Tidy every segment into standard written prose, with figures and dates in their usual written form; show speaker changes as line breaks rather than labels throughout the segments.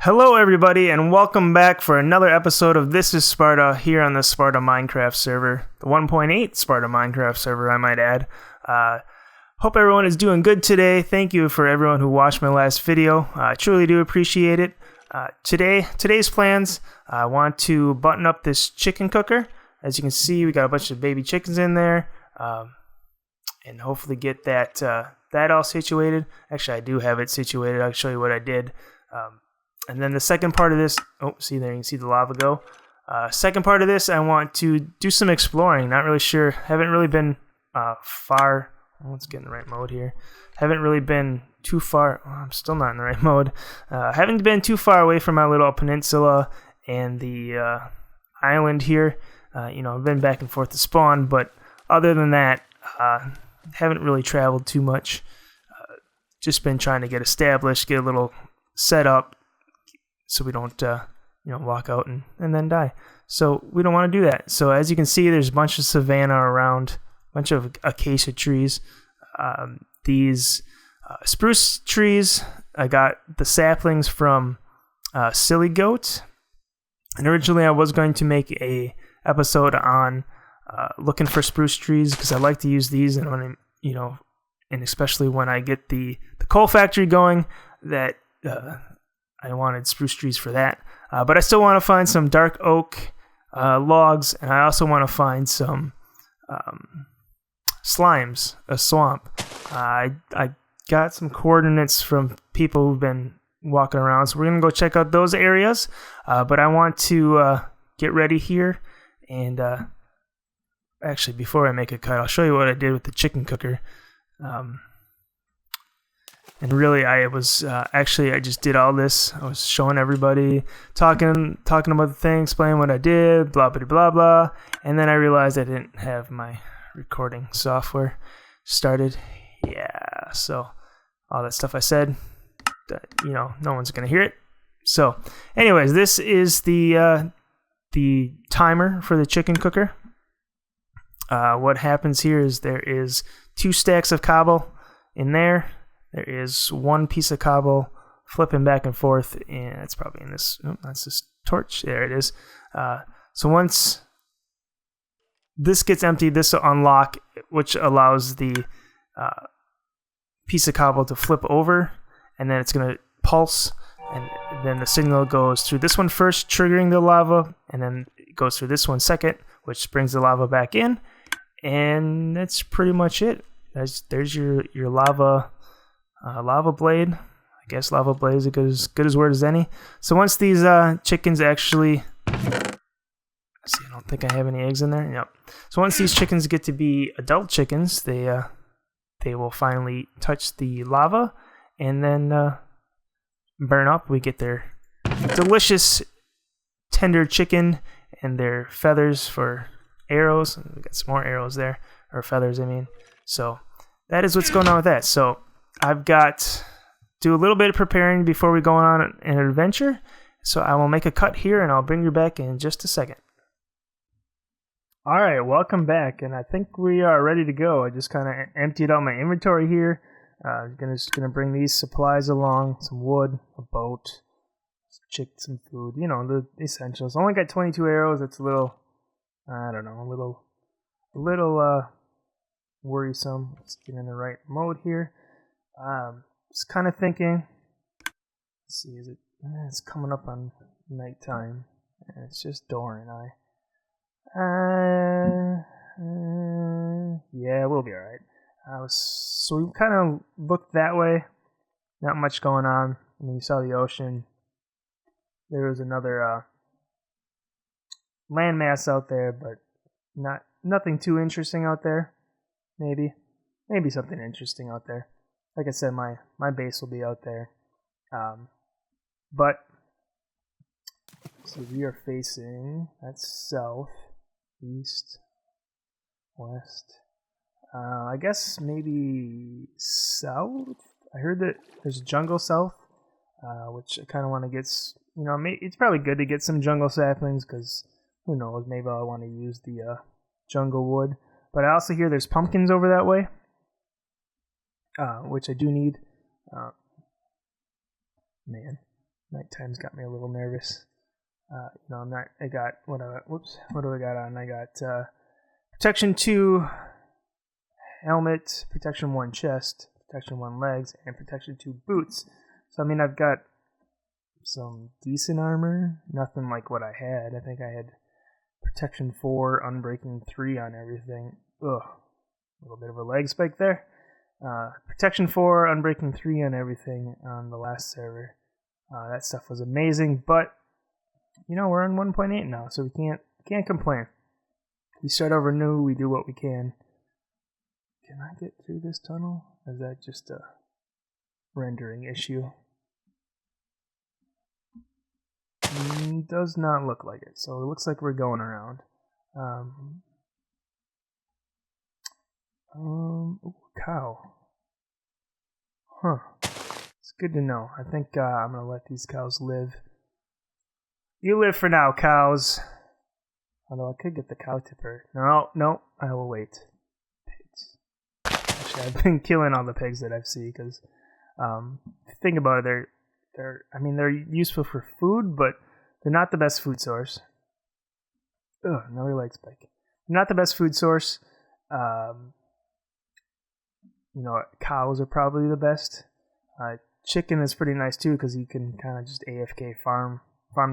Hello everybody and welcome back for another episode of This is Sparta here on the Sparta Minecraft server. The 1.8 Sparta Minecraft server, I might add. Hope everyone is doing good today. Thank you for everyone who watched my last video. I truly do appreciate it. Today's plans, I want to button up this chicken cooker. As you can see, we got a bunch of baby chickens in there. And hopefully get that all situated. Actually, I do have it situated. I'll show you what I did. And then the second part of this, see there, you can see the lava go. Second part of this, I want to do some exploring. Not really sure, haven't really been far. Let's get in the right mode here. Haven't really been too far. I'm still not in the right mode. Haven't been too far away from my little peninsula and the island here. I've been back and forth to spawn, but other than that, haven't really traveled too much. Just been trying to get established, get a little set up, so we don't, walk out and then die. So we don't want to do that. So as you can see, there's a bunch of savanna around, a bunch of acacia trees. These spruce trees, I got the saplings from Silly Goat. And originally I was going to make a episode on looking for spruce trees because I like to use these, and when and especially when I get the coal factory going, that I wanted spruce trees for that. But I still want to find some dark oak logs, and I also want to find some slimes, a swamp. I got some coordinates from people who've been walking around, so we're going to go check out those areas. But I want to get ready here, and actually, before I make a cut, I'll show you what I did with the chicken cooker. And really, I was I just did all this. I was showing everybody, talking about the thing, explaining what I did, blah blah blah blah. And then I realized I didn't have my recording software started. Yeah, so all that stuff I said, no one's gonna hear it. So, anyways, this is the timer for the chicken cooker. What happens here is there is 2 stacks of cobble in there. There is 1 piece of cobble flipping back and forth, and it's probably in this. Oh, that's this torch. There it is. So once this gets emptied, this will unlock, which allows the piece of cobble to flip over, and then it's going to pulse, and then the signal goes through this one first, triggering the lava, and then it goes through this one second, which brings the lava back in, and that's pretty much it. There's your lava. Lava blade. I guess lava blade is as good as word as any. So once these chickens actually, see, I don't think I have any eggs in there. Yep. So once these chickens get to be adult chickens, they will finally touch the lava and then burn up. We get their delicious tender chicken and their feathers for arrows. We got some more arrows there, or feathers, I mean. So that is what's going on with that. So I've got do a little bit of preparing before we go on an adventure. So I will make a cut here and I'll bring you back in just a second. Alright, welcome back, and I think we are ready to go. I just kind of emptied out my inventory here. I'm just gonna bring these supplies along, some wood, a boat, some chicken, some food, the essentials. Only got 22 arrows. It's a little, I don't know, a little worrisome. Let's get in the right mode here. Just kind of thinking, let's see, it's coming up on nighttime, and it's just Dora and I. Yeah, we'll be alright. So we kind of looked that way, not much going on. I mean, you saw the ocean. There was another landmass out there, but nothing too interesting out there. Maybe something interesting out there. Like I said, my base will be out there. But so we are facing, that's south, east, west. I guess maybe south. I heard that there's a jungle south, which I kind of want to get. It's probably good to get some jungle saplings because who knows? Maybe I want to use the jungle wood. But I also hear there's pumpkins over that way. Which I do need. Man, Nighttime's got me a little nervous. No, I'm not. I got what do I got on? I got protection 2 helmet, protection 1 chest, protection 1 legs, and protection 2 boots. So I mean, I've got some decent armor. Nothing like what I had. I think I had protection 4, unbreaking 3 on everything. Ugh, a little bit of a leg spike there. Protection 4, unbreaking 3 on everything on the last server. That stuff was amazing, but you know, we're on 1.8 now, so we can't complain. We start over new, we do what we can. Can I get through this tunnel? Or is that just a rendering issue? Does not look like it, so it looks like we're going around. Ooh, cow. Huh. It's good to know. I think I'm gonna let these cows live. You live for now, cows. Although I could get the cow tipper. No, I will wait. Pigs. Actually, I've been killing all the pigs that I've seen because, think about it, they're useful for food, but they're not the best food source. Ugh, another leg spike. They're not the best food source. Cows are probably the best. Chicken is pretty nice too because you can kind of just AFK farm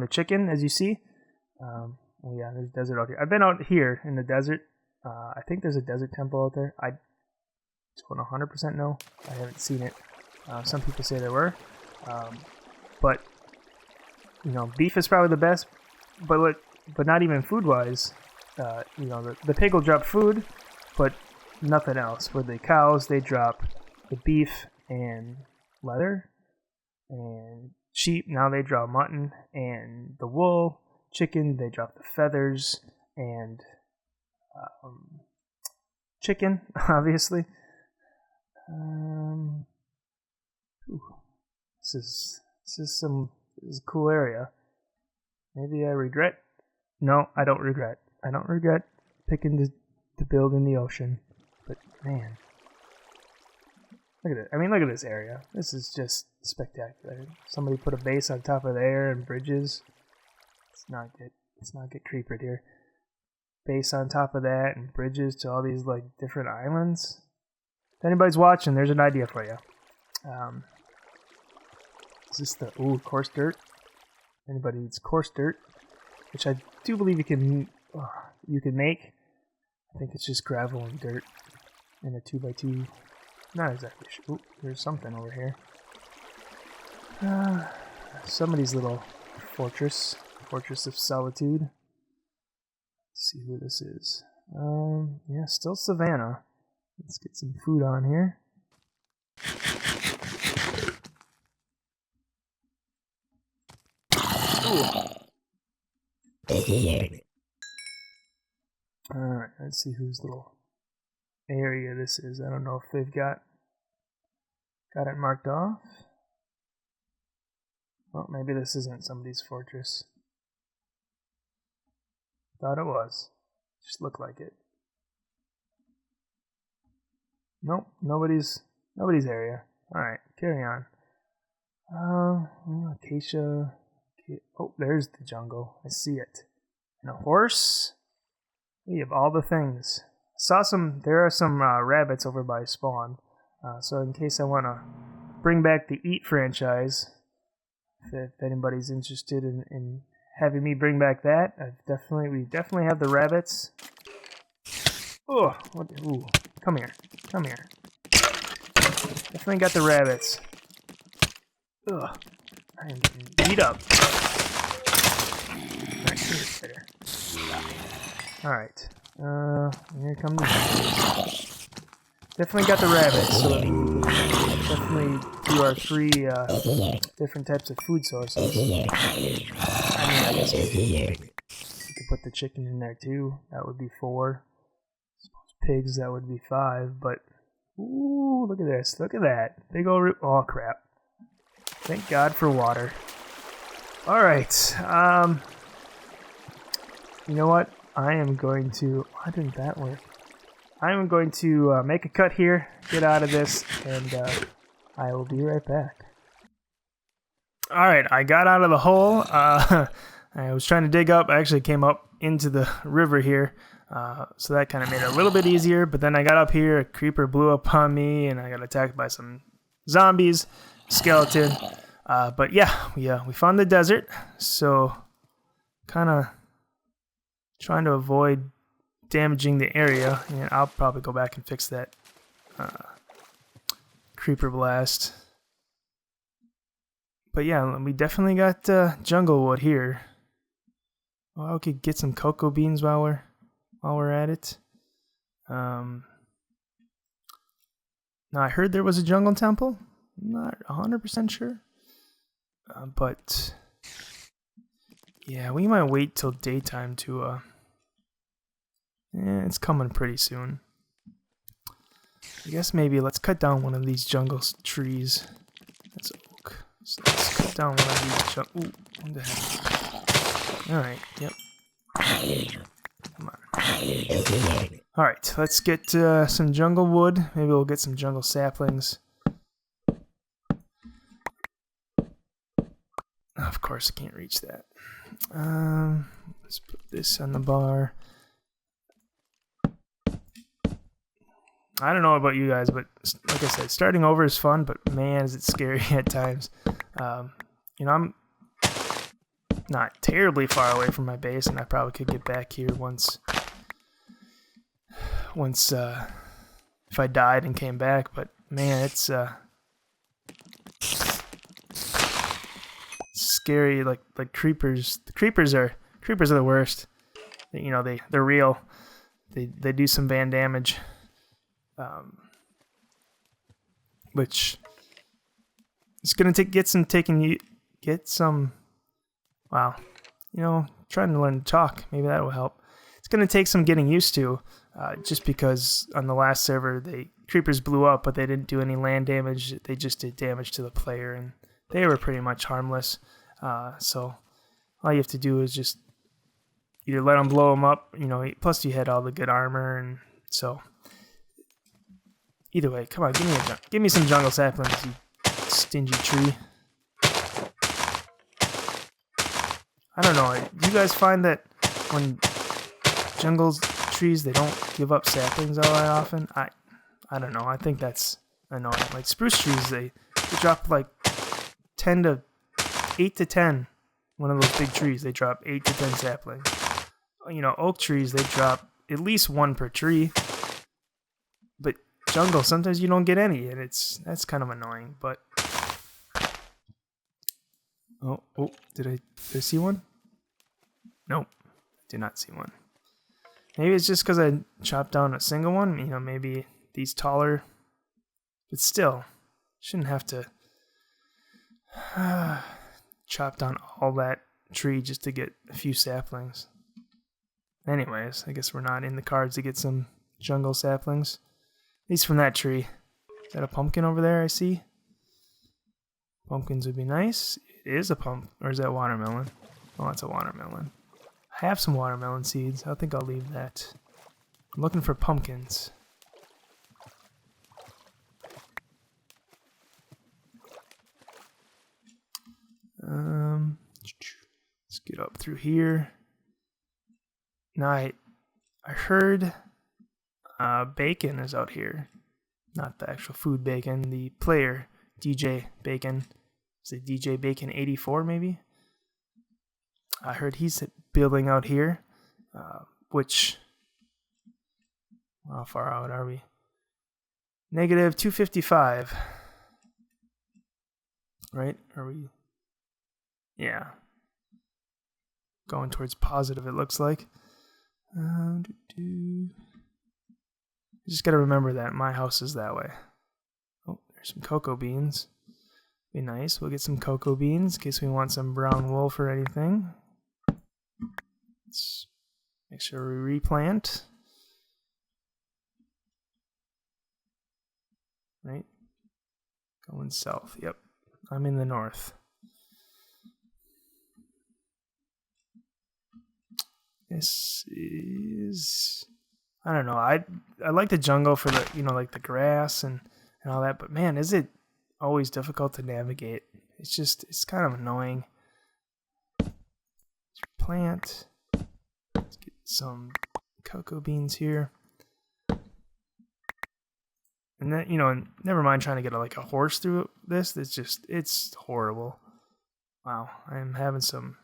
the chicken, as you see. Yeah, there's desert out here. I've been out here in the desert. I think there's a desert temple out there. I don't 100% know. I haven't seen it. Some people say there were. But, beef is probably the best. But not even food-wise. The pig will drop food, but nothing else. Where the cows, they drop the beef and leather. And sheep, now they drop mutton and the wool. Chicken, they drop the feathers and chicken, obviously. This is a cool area. Maybe I regret. No, I don't regret. I don't regret picking to build in the ocean. But man, look at it. I mean, look at this area. This is just spectacular. Somebody put a base on top of there and bridges. Let's not get creepered here. Base on top of that and bridges to all these like different islands. If anybody's watching, there's an idea for you. Is this the coarse dirt? Anybody needs coarse dirt, which I do believe you can make. I think it's just gravel and dirt in a 2x2. Not exactly sure. Ooh, there's something over here. Somebody's little fortress of solitude. Let's see who this is. Yeah, still Savannah. Let's get some food on here. Alright, let's see whose little area this is. I don't know if they've got it marked off. Well, maybe this isn't somebody's fortress. Thought it was. Just looked like it. Nope, nobody's area. Alright, carry on. Acacia. Oh, there's the jungle. I see it. And a horse. We have all the things. There are some rabbits over by spawn. So in case I want to bring back the Eat franchise, if anybody's interested in having me bring back that, we definitely have the rabbits. Ooh, come here. Definitely got the rabbits. Ugh, I am getting beat up. Alright, here come the definitely got the rabbits, so we can definitely do our 3 different types of food sources. I guess we could put the chicken in there too. That would be 4. Pigs, that would be 5. But ooh, look at this! Look at that big old root. Oh crap! Thank God for water. All right. You know what? I am going to. Why didn't that work? I am going to make a cut here, get out of this, and I will be right back. All right, I got out of the hole. I was trying to dig up. I actually came up into the river here, so that kind of made it a little bit easier. But then I got up here, a creeper blew up on me, and I got attacked by some zombies, skeleton. But yeah, we found the desert, so kind of trying to avoid damaging the area. And I'll probably go back and fix that creeper blast. But yeah, we definitely got jungle wood here. Well, we could get some cocoa beans while we're at it. Now I heard there was a jungle temple. I'm not 100% sure. But yeah, we might wait till daytime to it's coming pretty soon. I guess maybe let's cut down one of these jungle trees. That's oak. So let's cut down one of these ooh, what the heck? Alright, yep. Come on. Alright, let's get some jungle wood. Maybe we'll get some jungle saplings. Of course, I can't reach that. Let's put this on the bar. I don't know about you guys, but like I said, starting over is fun, but man, is it scary at times. You know, I'm not terribly far away from my base, and I probably could get back here once if I died and came back. But man, it's scary. Like creepers. The creepers are the worst. You know, they're real. They do some van damage. Which it's gonna get some. Wow, you know, trying to learn to talk. Maybe that will help. It's gonna take some getting used to, just because on the last server creepers blew up, but they didn't do any land damage. They just did damage to the player, and they were pretty much harmless. So all you have to do is just either let them blow them up. You know, plus you had all the good armor, and so. Either way, come on, give me some jungle saplings, you stingy tree. I don't know, do you guys find that when jungle trees, they don't give up saplings all that often? I don't know, I think that's annoying. Like spruce trees, they drop like 8 to 10. One of those big trees, they drop 8 to 10 saplings. You know, oak trees, they drop at least 1 per tree. But jungle, sometimes you don't get any, and that's kind of annoying. But oh, did I see one? Nope, did not see one. Maybe it's just because I chopped down a single one. You know, maybe these taller, but still, shouldn't have to chop down all that tree just to get a few saplings. Anyways, I guess we're not in the cards to get some jungle saplings. At least from that tree. Is that a pumpkin over there I see? Pumpkins would be nice. It is a or is that watermelon? Oh, it's a watermelon. I have some watermelon seeds. I think I'll leave that. I'm looking for pumpkins. Let's get up through here. Now I heard Bacon is out here. Not the actual food Bacon, the player, DJ Bacon. Is it DJ Bacon 84 maybe? I heard he's building out here, which, how far out are we? Negative 255. Right? Are we? Yeah. Going towards positive, it looks like. You just gotta remember that my house is that way. Oh, there's some cocoa beans. Be nice. We'll get some cocoa beans in case we want some brown wool for anything. Let's make sure we replant. Right? Going south. Yep. I'm in the north. This is, I don't know. I like the jungle for the, you know, like the grass and all that, but man, is it always difficult to navigate. it's kind of annoying. Plant. Let's get some cocoa beans here. And then, you know, never mind trying to get like a horse through this. It's horrible. Wow, I'm having some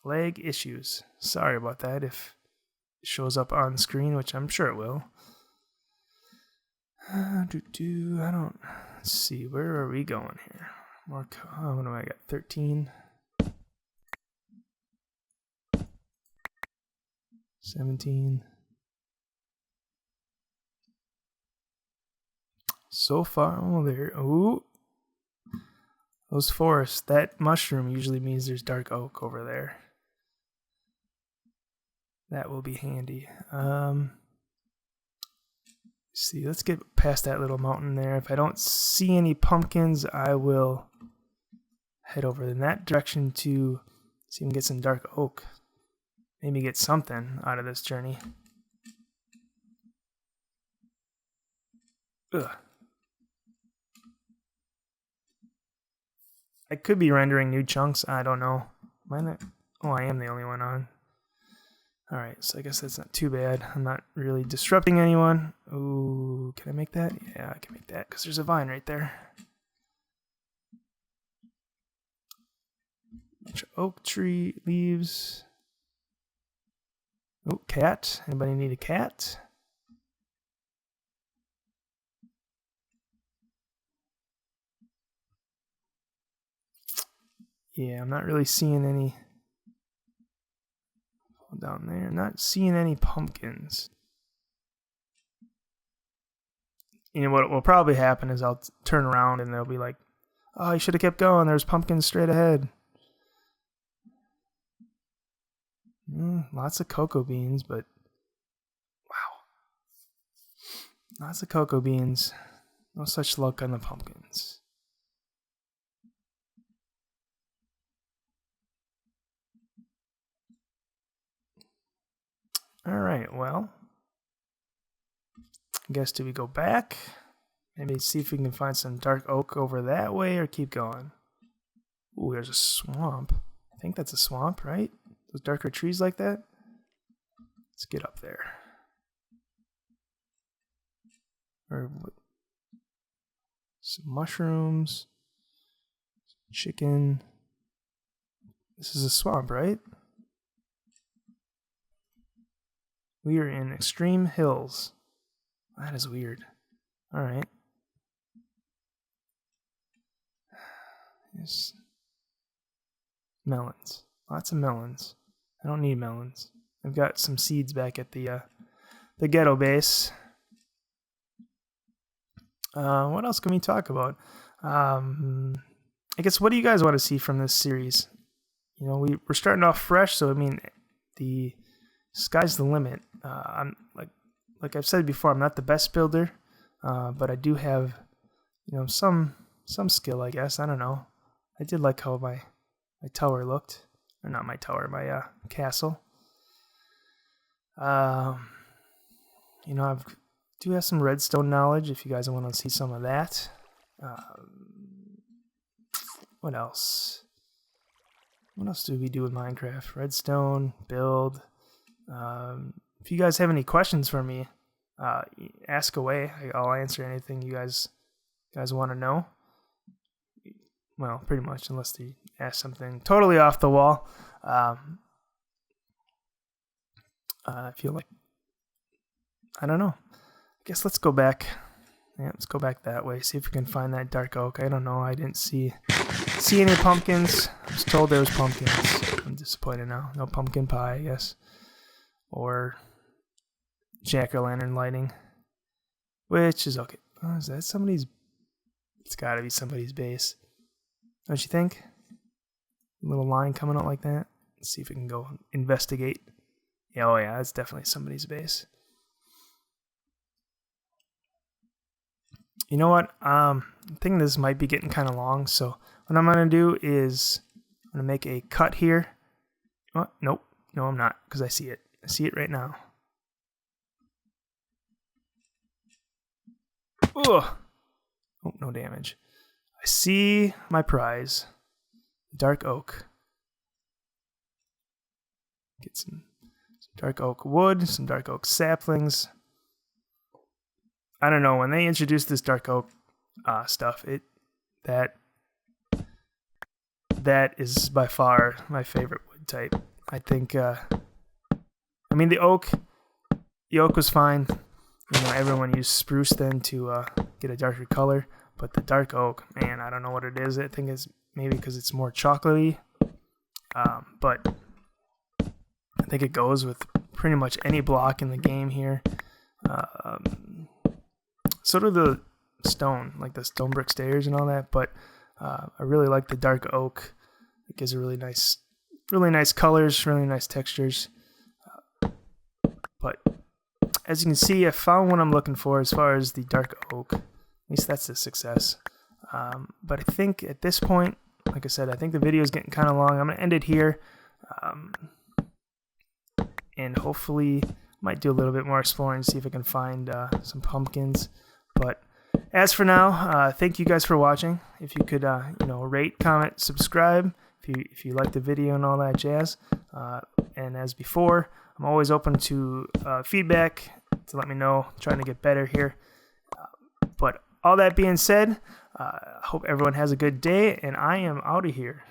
lag issues. Sorry about that if it shows up on screen, which I'm sure it will. I don't... Let's see, where are we going here? More... Oh, what do I got? 13. 17. So far, oh, there. Ooh. Those forests. That mushroom usually means there's dark oak over there. That will be handy. See, let's get past that little mountain there. If I don't see any pumpkins, I will head over in that direction to see if we can get some dark oak. Maybe get something out of this journey. Ugh. I could be rendering new chunks. I don't know. Am I not? Oh, I am the only one on. Alright, so I guess that's not too bad. I'm not really disrupting anyone. Ooh, can I make that? Yeah, I can make that because there's a vine right there. Bunch of oak tree leaves. Oh, cat. Anybody need a cat? Yeah, I'm not really seeing any down there. I'm not seeing any pumpkins. You know what will probably happen is I'll turn around and they'll be like, "Oh, you should have kept going. There's pumpkins straight ahead." Lots of cocoa beans, but wow. Lots of cocoa beans. No such luck on the pumpkins. Alright, well. I guess do we go back? Maybe see if we can find some dark oak over that way or keep going. Ooh, there's a swamp. I think that's a swamp, right? Those darker trees like that? Let's get up there. Or some mushrooms. Chicken. This is a swamp, right? We are in extreme hills. That is weird. Alright. Yes. Melons. Lots of melons. I don't need melons. I've got some seeds back at the ghetto base. What else can we talk about? I guess, what do you guys want to see from this series? You know, we're starting off fresh, so I mean, the sky's the limit. I'm like I've said before, I'm not the best builder, but I do have, you know, some skill, I guess. I don't know. I did like how my tower looked, or not my tower, my castle. You know, I do have some redstone knowledge. If you guys want to see some of that. What else? What else do we do in Minecraft? Redstone, build. If you guys have any questions for me, ask away. I'll answer anything you guys want to know. Well, pretty much, unless they ask something totally off the wall. I feel like, I don't know. I guess let's go back. Yeah, let's go back that way. See if we can find that dark oak. I don't know. I didn't see any pumpkins. I was told there was pumpkins. I'm disappointed now. No pumpkin pie, I guess. Or jack-o'-lantern lighting. Which is okay. Oh, is that somebody's? It's gotta be somebody's base. Don't you think? A little line coming out like that. Let's see if we can go investigate. Yeah, oh yeah, that's definitely somebody's base. You know what? I think this might be getting kind of long, so what I'm going to do is I'm going to make a cut here. Oh, nope. No, I'm not, because I see it. I see it right now. Ugh. Oh, no damage. I see my prize. dark oak. Get some dark oak wood, some dark oak saplings. I don't know, when they introduced this dark oak stuff, that is by far my favorite wood type. I think I mean the oak was fine. You know, everyone used spruce then to get a darker color, but the dark oak, man, I don't know what it is. I think it's maybe because it's more chocolatey, but I think it goes with pretty much any block in the game here. So do the stone, like the stone brick stairs and all that, but I really like the dark oak. It gives a really nice colors, really nice textures. But as you can see, I found what I'm looking for as far as the dark oak. At least that's a success. But I think at this point, like I said, I think the video is getting kind of long. I'm going to end it here. And hopefully might do a little bit more exploring, see if I can find some pumpkins. But as for now, thank you guys for watching. If you could, rate, comment, subscribe if you like the video and all that jazz. And as before, I'm always open to feedback to let me know. I'm trying to get better here. But all that being said, I hope everyone has a good day, and I am out of here.